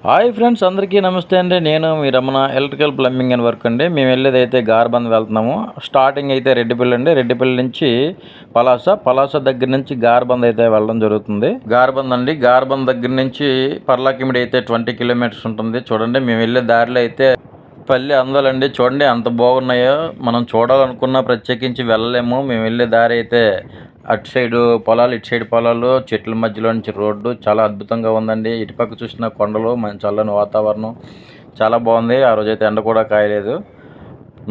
Hi friends, అందరికీ నమస్తే అండి. నేను మీ Ramana electrical plumbing and work అండి. మేము వెళ్ళేది అయితే గార్బంద్ వెళ్తున్నాము. స్టార్టింగ్ అయితే రెడ్డిపల్లి అండి. రెడ్డిపల్లి నుంచి పలాస దగ్గర నుంచి గార్బంద్ అయితే వెళ్ళడం జరుగుతుంది. గార్బంద్ అండి. గార్బంద్ దగ్గర నుంచి పర్లాకిమిడి అయితే 20 కిలోమీటర్స్ ఉంటుంది. చూడండి, మేము వెళ్ళే దారిలో అయితే పల్లె అందాలండి. చూడండి ఎంత బాగున్నాయో. మనం చూడాలనుకున్నా ప్రత్యేకించి వెళ్ళలేము. మేము వెళ్ళే దారి అయితే అటు సైడు పొలాలు, ఇటు సైడ్ పొలాలు, చెట్ల మధ్యలో నుంచి రోడ్డు చాలా అద్భుతంగా ఉందండి. ఇటుపక్క చూసిన కొండలు, మంచి చల్లని వాతావరణం చాలా బాగుంది. ఆ రోజైతే ఎండ కూడా కాయలేదు.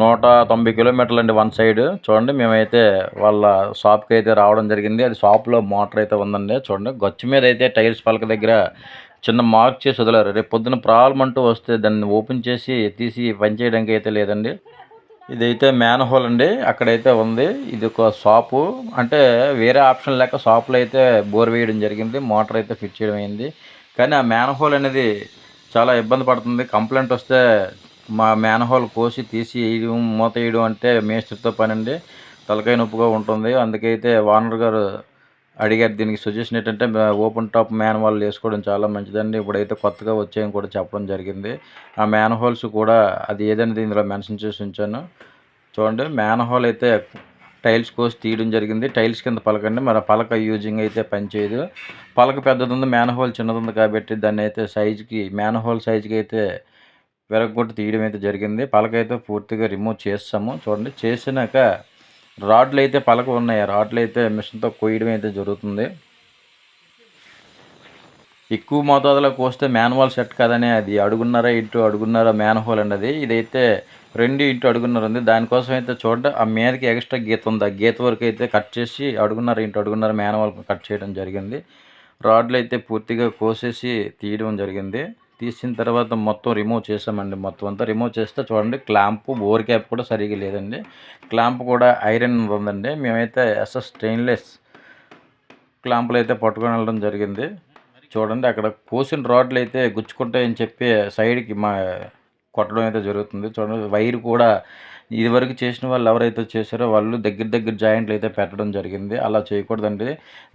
190 కిలోమీటర్లు అండి వన్ సైడ్. చూడండి, మేమైతే వాళ్ళ షాప్కి అయితే రావడం జరిగింది. అది షాప్లో మోటార్ అయితే ఉందండి. చూడండి, గచ్చు మీద అయితే టైల్స్ పలక దగ్గర చిన్న మార్క్ చేసి వదిలారు. రేపు పొద్దున ప్రాబ్లం అంటూ వస్తే దాన్ని ఓపెన్ చేసి తీసి పనిచేయడానికి అయితే లేదండి. ఇదైతే మ్యాన్ హోల్ అండి. అక్కడైతే ఉంది. ఇది ఒక షాపు. అంటే వేరే ఆప్షన్ లేక షాపులో అయితే బోర్ వేయడం జరిగింది. మోటార్ అయితే ఫిట్ చేయడం అయింది. కానీ ఆ మ్యాన్ హోల్ అనేది చాలా ఇబ్బంది పడుతుంది. కంప్లైంట్ వస్తే మా మ్యాన్ హోల్ కోసి తీసి వేయడం, మూత వేయడం అంటే మేస్త్రితో పని అండి. తలకాయ నొప్పిగా ఉంటుంది. అందుకైతే ఓనర్ గారు అడిగారు. దీనికి సజెషన్ ఏంటంటే ఓపెన్ టాప్ మ్యాన్ హోల్ వేసుకోవడం చాలా మంచిదండి. ఇప్పుడైతే కొత్తగా వచ్చాయని కూడా చెప్పడం జరిగింది. ఆ మ్యాన్ హోల్స్ కూడా అది ఏదనేది ఇందులో మెన్షన్ చేసి ఉంచాను. చూడండి, మ్యాన్ హోల్ అయితే టైల్స్ కోసి తీయడం జరిగింది. టైల్స్ కింద పలకండి. మరి ఆ పలక యూజింగ్ అయితే పనిచేయదు. పలక పెద్దది ఉంది, మ్యాన్ హోల్ చిన్నది ఉంది కాబట్టి దాన్ని అయితే సైజుకి మ్యాన్ హోల్ సైజుకి అయితే విరగొట్టి తీయడం అయితే జరిగింది. పలక అయితే పూర్తిగా రిమూవ్ చేస్తాము. చూడండి, చేసినాక రాడ్లు అయితే పలక ఉన్నాయి. రాడ్లు అయితే మిషన్తో కొయ్యడం అయితే జరుగుతుంది. ఎక్కువ మోతాదులో కోస్తే మ్యాన్హోల్ సెట్ కదని అది అడుగున్నర ఇంటూ అడుగున్నర మ్యాన్హోల్ అండి. అది ఇదైతే 2 ఇంటూ అడుగున్నర ఉంది. దానికోసం అయితే చూడండి, ఆ మీదకి ఎక్స్ట్రా గీత ఉంది. ఆ గీత వరకు అయితే కట్ చేసి అడుగున్నర ఇంటూ అడుగున్నర మ్యాన్హోల్ కట్ చేయడం జరిగింది. రాడ్లు అయితే పూర్తిగా కోసేసి తీయడం జరిగింది. తీసిన తర్వాత మొత్తం రిమూవ్ చేసామండి. మొత్తం అంతా రిమూవ్ చేస్తే చూడండి, క్లాంపు బోర్ క్యాప్ కూడా సరిగా లేదండి. క్లాంప్ కూడా ఐరన్ ఉందండి. మేమైతే ఎస్ఎస్ స్టెయిన్లెస్ క్లాంపులు అయితే పట్టుకొని వెళ్ళడం జరిగింది. చూడండి, అక్కడ కోసిన రాడ్లు అయితే గుచ్చుకుంటాయని చెప్పి సైడ్కి కొట్టడం అయితే జరుగుతుంది. చూడండి, వైర్ కూడా ఇదివరకు చేసిన వాళ్ళు ఎవరైతే చేశారో వాళ్ళు దగ్గర జాయింట్లు అయితే పెట్టడం జరిగింది. అలా చేయకూడదండి.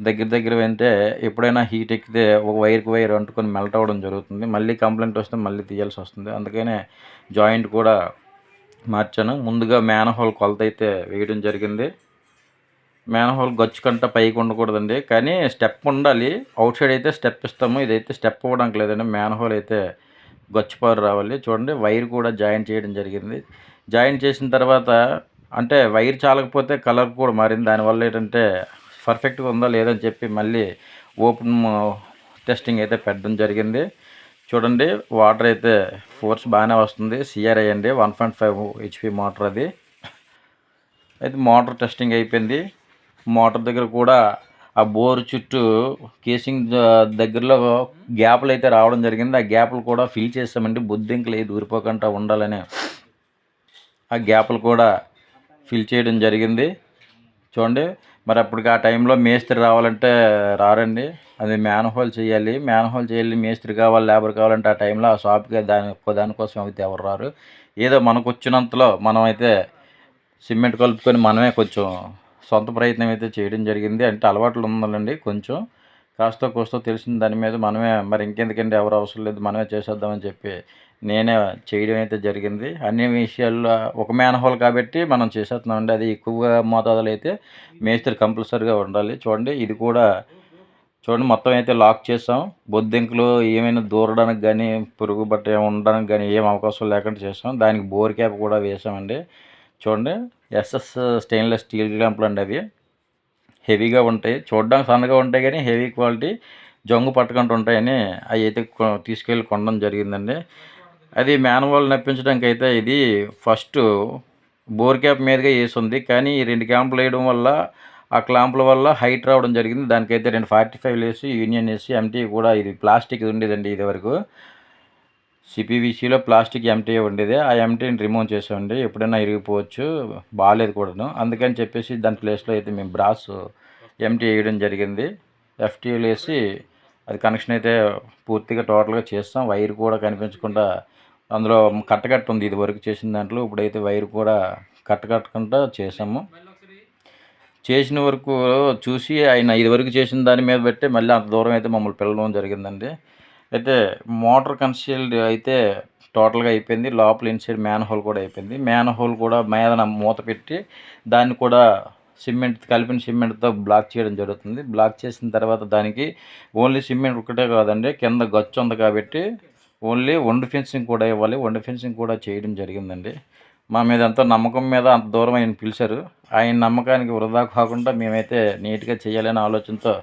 దగ్గర అంటే ఎప్పుడైనా హీట్ ఎక్కితే ఒక వైర్కి వైర్ అంటుకొని మెల్ట్ అవ్వడం జరుగుతుంది. మళ్ళీ కంప్లైంట్ వస్తే మళ్ళీ తీయాల్సి వస్తుంది. అందుకనే జాయింట్ కూడా మార్చాను. ముందుగా మ్యాన్ హోల్ కొలత అయితే వేయడం జరిగింది. మ్యాన్ హోల్ గచ్చు కంట పైకి ఉండకూడదండి, కానీ స్టెప్ ఉండాలి. అవుట్ సైడ్ అయితే స్టెప్ ఇస్తాము. ఇదైతే స్టెప్ ఇవ్వడానికి లేదండి. మ్యాన్ హోల్ అయితే గచ్చుపారు రావాలి. చూడండి, వైర్ కూడా జాయింట్ చేయడం జరిగింది. జాయింట్ చేసిన తర్వాత అంటే వైర్ చాలకపోతే కలర్ కూడా మారింది. దానివల్ల ఏంటంటే పర్ఫెక్ట్గా ఉందా లేదని చెప్పి మళ్ళీ ఓపెన్ టెస్టింగ్ అయితే పెట్టడం జరిగింది. చూడండి, వాటర్ అయితే ఫోర్స్ బాగానే వస్తుంది. సిఆర్ఐ అండి, 1.5 HP మోటార్ అది. అయితే మోటార్ టెస్టింగ్ అయిపోయింది. మోటార్ దగ్గర కూడా ఆ బోర్ చుట్టూ కేసింగ్ దగ్గరలో గ్యాప్లు అయితే రావడం జరిగింది. ఆ గ్యాప్లు కూడా ఫిల్ చేస్తామండి. బొద్దింకలు దూరిపోకుండా ఉండాలని ఆ గ్యాప్లు కూడా ఫిల్ చేయడం జరిగింది. చూడండి, మరి అప్పటికి ఆ టైంలో మేస్త్రి రావాలంటే రారండి. అది మ్యాన్ హోల్ చేయాలి. మ్యాన్ హోల్ చేయాలి, మేస్త్రి కావాలి, లేబర్ కావాలంటే ఆ టైంలో ఆ షాప్కి దానికోసం అయితే ఎవరు రారు. ఏదో మనకు వచ్చినంతలో మనం అయితే సిమెంట్ కలుపుకొని మనమే కొంచెం సొంత ప్రయత్నం అయితే చేయడం జరిగింది. అంటే అలవాట్లు ఉందండి కొంచెం. కాస్తో కూస్తో తెలిసిన దాని మీద మనమే మరి ఇంకెందుకండి, ఎవరు అవసరం లేదు, మనమే చేసేద్దామని చెప్పి నేనే చేయడం అయితే జరిగింది. అన్ని విషయాల్లో ఒక మ్యాన్ హోల్ కాబట్టి మనం చేసేస్తున్నామండి. అది ఎక్కువగా మోతాదులో అయితే మేస్త్రి కంపల్సరీగా ఉండాలి. చూడండి, ఇది కూడా చూడండి, మొత్తం అయితే లాక్ చేసాం. బొద్దింకలు ఏమైనా దూరడానికి కానీ, పురుగు బట్ట ఉండడానికి కానీ ఏం అవకాశం లేకుండా చేసాం. దానికి బోర్ క్యాప్ కూడా వేసామండి. చూడండి, ఎస్ఎస్ స్టెయిన్లెస్ స్టీల్ ల్యాంపులు అండి. అవి హెవీగా ఉంటాయి. చూడడానికి సన్నగా ఉంటాయి కానీ హెవీ క్వాలిటీ, జంగు పట్టకుండా ఉంటాయని అవి అయితే తీసుకెళ్ళి కొనడం జరిగిందండి. అది మాన్యువల్ నప్పించడానికి అయితే ఇది ఫస్ట్ బోర్ క్యాప్ మీదుగా వేసింది. కానీ ఈ 2 క్యాంపులు వేయడం వల్ల ఆ క్లాంపుల వల్ల హైట్ రావడం జరిగింది. దానికైతే 2 45 వేసి యూనియన్ వేసి ఎంటీ కూడా ఇది ప్లాస్టిక్ ఉండేదండి. ఇది వరకు సిపివిసిలో ప్లాస్టిక్ ఎంటీఏ ఉండేది. ఆ ఎంటీని రిమూవ్ చేసామండి. ఎప్పుడైనా ఇరిగిపోవచ్చు, బాగాలేదు కూడాను. అందుకని చెప్పేసి దాని ప్లేస్లో అయితే మేము బ్రాస్ ఎంటీ వేయడం జరిగింది. ఎఫ్టీలు వేసి అది కనెక్షన్ అయితే పూర్తిగా టోటల్గా చేస్తాం. వైర్ కూడా కనిపించకుండా అందులో కట్టకట్ట ఉంది ఇది వరకు చేసిన దాంట్లో. ఇప్పుడైతే వైర్ కూడా కట్టకట్టకుండా చేసాము. చేసిన వరకు చూసి ఆయన ఇది వరకు చేసిన దాని మీద పెట్టి మళ్ళీ అంత దూరం అయితే మమ్మల్ని పిలవడం జరిగిందండి. అయితే మోటార్ కన్సీల్డ్ అయితే టోటల్గా అయిపోయింది. లోపల ఇన్సైడ్ మ్యాన్ హోల్ కూడా అయిపోయింది. మ్యాన్ హోల్ కూడా మీదన మూత పెట్టి దాన్ని కూడా కలిపిన సిమెంట్తో బ్లాక్ చేయడం జరుగుతుంది. బ్లాక్ చేసిన తర్వాత దానికి ఓన్లీ సిమెంట్ ఒక్కటే కాదండి, కింద గచ్చు ఉంది కాబట్టి ఓన్లీ వండు ఫెన్సింగ్ కూడా ఇవ్వాలి. వండు ఫెన్సింగ్ కూడా చేయడం జరిగిందండి. మా మీద ఎంతో నమ్మకం మీద అంత దూరం ఆయన పిలిచారు. ఆయన నమ్మకానికి వృధా కాకుండా మేమైతే నీట్గా చేయాలనే ఆలోచనతో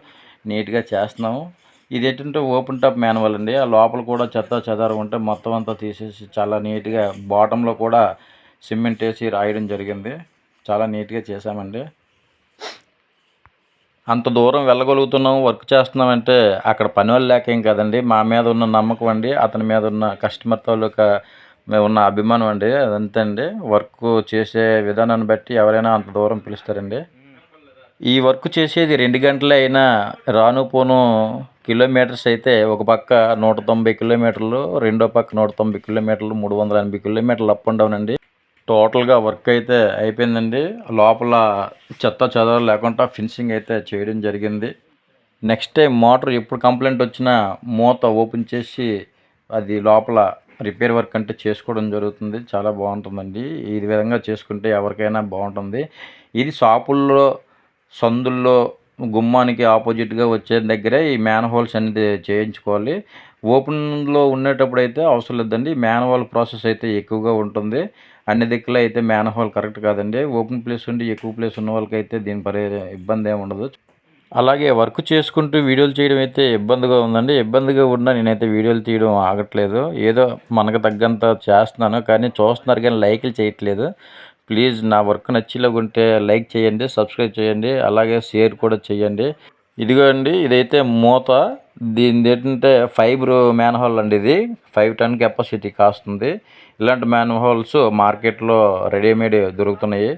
నీట్గా చేస్తున్నాము. ఇది ఏంటంటే ఓపెన్ టాప్ మాన్యువల్ అండి. ఆ లోపల కూడా చెత్త చెదారం ఉంటే మొత్తం అంతా తీసేసి చాలా నీట్గా బాటంలో కూడా సిమెంట్ వేసి రాయడం జరిగింది. చాలా నీట్గా చేసామండి. అంత దూరం వెళ్ళగలుగుతున్నాం, వర్క్ చేస్తున్నామంటే అక్కడ పని వాళ్ళు లేక ఏం కదండి, మా మీద ఉన్న నమ్మకం అండి, అతని మీద ఉన్న కస్టమర్ తాలూకా ఉన్న అభిమానం అండి. అదంతే అండి. వర్క్ చేసే విధానాన్ని బట్టి ఎవరైనా అంత దూరం పిలుస్తారండి. ఈ వర్క్ చేసేది 2 గంటలే అయినా రాను పోను కిలోమీటర్స్ అయితే ఒక పక్క 190 కిలోమీటర్లు, రెండో పక్క 190 కిలోమీటర్లు, 380 కిలోమీటర్లు అప్ అండ్ డౌన్ అండి. టోటల్గా వర్క్ అయితే అయిపోయిందండి. లోపల చెత్త చెదారం లేకుండా ఫినిషింగ్ అయితే చేయడం జరిగింది. నెక్స్ట్ టైం మోటార్ ఎప్పుడు కంప్లైంట్ వచ్చినా మూత ఓపెన్ చేసి అది లోపల రిపేర్ వర్క్ అంటే చేసుకోవడం జరుగుతుంది. చాలా బాగుంటుందండి. ఈ విధంగా చేసుకుంటే ఎవరికైనా బాగుంటుంది. ఇది షాపుల్లో, సందుల్లో, గుమ్మానికి ఆపోజిట్గా వచ్చే దగ్గరే ఈ మ్యాన్ హోల్స్ అనేది చేయించుకోవాలి. ఓపెన్లో ఉండేటప్పుడు అయితే అవసరం లేదండి. మ్యాన్ హోల్ ప్రాసెస్ అయితే ఎక్కువగా ఉంటుంది. అన్ని దిక్కులో అయితే మ్యాన్ హోల్ కరెక్ట్ కాదండి. ఓపెన్ ప్లేస్ ఉండి ఎక్కువ ప్లేస్ ఉన్న వాళ్ళకైతే దీని ఇబ్బంది ఏమి ఉండదు. అలాగే వర్క్ చేసుకుంటూ వీడియోలు చేయడం అయితే ఇబ్బందిగా ఉందండి. ఇబ్బందిగా ఉన్నా నేనైతే వీడియోలు తీయడం ఆగట్లేదు. ఏదో మనకు తగ్గంత చేస్తున్నాను, కానీ చూస్తున్నారు కానీ లైక్లు చేయట్లేదు. ప్లీజ్ నా వర్క్ నచ్చేలాగుంటే లైక్ చేయండి, సబ్స్క్రైబ్ చేయండి, అలాగే షేర్ కూడా చేయండి. ఇదిగో అండి, ఇదైతే మూత. దీనిది ఏంటంటే ఫైబర్ మ్యాన్ హోల్ అండి. ఇది 5 టన్ కెపాసిటీ కాస్తుంది. ఇలాంటి మ్యాన్ హోల్స్ మార్కెట్లో రెడీమేడ్ దొరుకుతున్నాయి.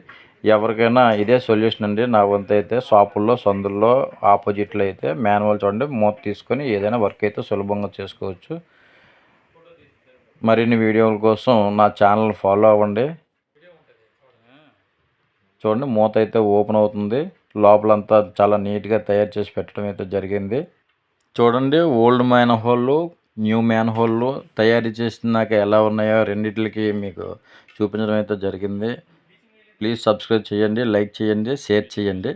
ఎవరికైనా ఇదే సొల్యూషన్ అండి. నా వంతు అయితే షాపుల్లో, సందుల్లో, ఆపోజిట్లో అయితే మ్యాన్ హోల్ చూడండి, మూత తీసుకొని ఏదైనా వర్క్ అయితే సులభంగా చేసుకోవచ్చు. మరిన్ని వీడియోల కోసం నా ఛానల్ ఫాలో అవ్వండి. చూడండి, మూత అయితే ఓపెన్ అవుతుంది. లోపలంతా చాలా నీట్గా తయారు చేసి పెట్టడం అయితే జరిగింది. చూడండి, old man whole, new man whole తయారు చేసినాక ఎలా ఉన్నాయో రెండింటికి మీకు చూపించడం అయితే జరిగింది. ప్లీజ్ సబ్స్క్రైబ్ చేయండి, లైక్ చేయండి, షేర్ చేయండి.